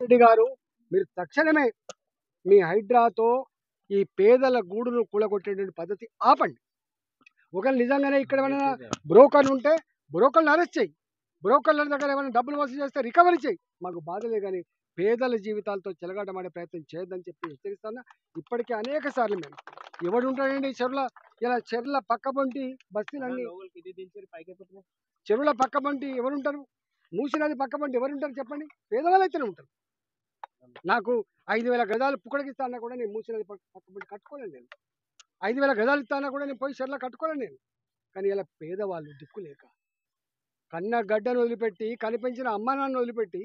రెడ్డి గారు మీరు తక్షణమే మీ హైడ్రాతో ఈ పేదల గూడును కూలగొట్టేటువంటి పద్ధతి ఆపండి. ఒకవేళ నిజంగానే ఇక్కడ ఏమైనా బ్రోకర్లు ఉంటే బ్రోకర్లను అరెస్ట్ చేయి. బ్రోకర్ల దగ్గర ఏమైనా డబ్బులు వసూలు చేస్తే రికవరీ చేయి. మాకు బాధలే కానీ పేదల జీవితాలతో చెలగాటమాడే ప్రయత్నం చేయొద్దని చెప్పి హెచ్చరిస్తున్నా. ఇప్పటికే అనేక సార్లు మేము ఎవడు ఉంటాడండి చెరువుల, ఇలా చెరువుల పక్కపొంటి బస్తీలన్నీ చెరువుల పక్కపొంటి ఎవరుంటారు? మూసినది పక్కపొంటి ఎవరుంటారు చెప్పండి? పేదవాళ్ళు అయితేనే ఉంటారు. నాకు 5,000 గజాలు పుక్కడికి ఇస్తానా కూడా నేను మూసినది పక్కపొంటి కట్టుకోలేను. నేను 5,000 గజాలు ఇస్తానా కూడా నేను పోయి చెరువులో కట్టుకోలేను నేను. కానీ ఇలా పేదవాళ్ళు దిక్కులేక కన్న గడ్డను వదిలిపెట్టి కనిపించిన అమ్మ నాన్న వదిలిపెట్టి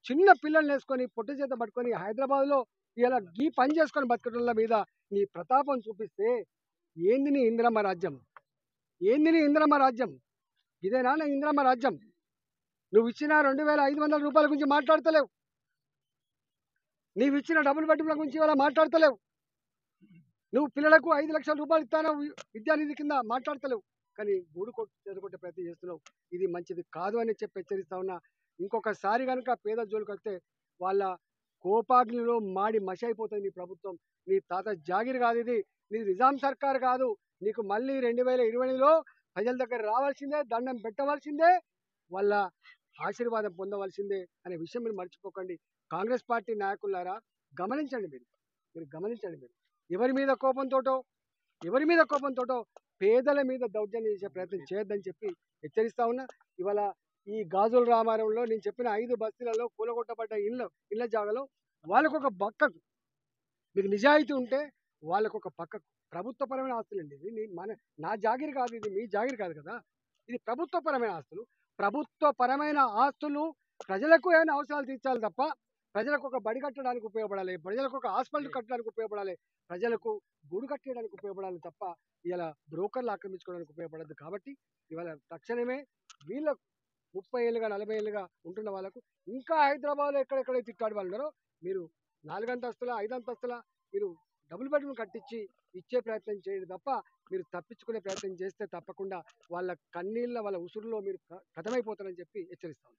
చిన్న పిల్లల్ని వేసుకొని పొట్టు చేత పట్టుకొని హైదరాబాద్లో ఇలా ఈ పని చేసుకొని బతకటంల మీద నీ ప్రతాపం చూపిస్తే ఏంది నీ ఇందిరమ్మ రాజ్యం? ఏంది నీ ఇందిరమ్మ రాజ్యం? ఇదేనా నా ఇందిరమ్మ రాజ్యం? నువ్వు ఇచ్చిన 2,500 రూపాయల గురించి మాట్లాడతలేవు. నీవు ఇచ్చిన డబుల్ బెడ్రూమ్ల గురించి ఇవాళ మాట్లాడతలేవు. నువ్వు పిల్లలకు 5 లక్షల రూపాయలు ఇస్తాను విద్యానిధి కింద మాట్లాడతలేవు. కానీ గూడు చెదగొట్టే ప్రయత్నం చేస్తున్నావు. ఇది మంచిది కాదు అని చెప్పి హెచ్చరిస్తా ఉన్నా. ఇంకొకసారి కనుక పేద జోలికి వస్తే వాళ్ళ కోపాగ్నిలో మాడి మసి అయిపోతుంది నీ ప్రభుత్వం. నీ తాత జాగిరి కాదు ఇది, నీ నిజాం సర్కార్ కాదు. నీకు మళ్ళీ 2020లో ప్రజల దగ్గర రావాల్సిందే, దండం పెట్టవలసిందే, వాళ్ళ ఆశీర్వాదం పొందవలసిందే అనే విషయం మీరు మర్చిపోకండి. కాంగ్రెస్ పార్టీ నాయకులారా గమనించండి. మీరు గమనించండి. మీరు ఎవరి మీద కోపంతోటో పేదల మీద దౌర్జన్యం చేసే ప్రయత్నం చేయొద్దని చెప్పి హెచ్చరిస్తా ఉన్నా. ఇవాళ ఈ గాజుల రామారంలో నేను చెప్పిన 5 బస్తీలలో కూలగొట్టబడ్డ ఇళ్ళ జాగాలో వాళ్ళకు ఒక పక్కకు, మీకు నిజాయితీ ఉంటే వాళ్ళకు ఒక పక్కకు ప్రభుత్వపరమైన ఆస్తులండి. ఇది నా జాగిరి కాదు, ఇది మీ జాగిరి కాదు కదా. ఇది ప్రభుత్వపరమైన ఆస్తులు. ప్రభుత్వపరమైన ఆస్తులు ప్రజలకు ఏమైనా అవసరాలు తీర్చాలి తప్ప ప్రజలకు ఒక బడి కట్టడానికి ఉపయోగపడాలి, ప్రజలకు ఒక హాస్పిటల్ కట్టడానికి ఉపయోగపడాలి, ప్రజలకు గూడు కట్టడానికి ఉపయోగపడాలి తప్ప ఇలా బ్రోకర్లు ఆక్రమించుకోవడానికి ఉపయోగపడద్దు. కాబట్టి ఇవాళ తక్షణమే వీళ్ళకు 30 ఏళ్ళుగా 40 ఏళ్ళుగా ఉంటున్న వాళ్ళకు ఇంకా హైదరాబాద్లో ఎక్కడెక్కడైతే ఇట్లాంటి వాళ్ళు ఉన్నారో మీరు 4 అంతస్తుల 5 అంతస్తుల మీరు డబుల్ బెడ్రూమ్ కట్టించి ఇచ్చే ప్రయత్నం చేయండి తప్ప మీరు తప్పించుకునే ప్రయత్నం చేస్తే తప్పకుండా వాళ్ళ కన్నీళ్ళ వాళ్ళ ఉసురులో మీరు కథమైపోతారని చెప్పి హెచ్చరిస్తాను.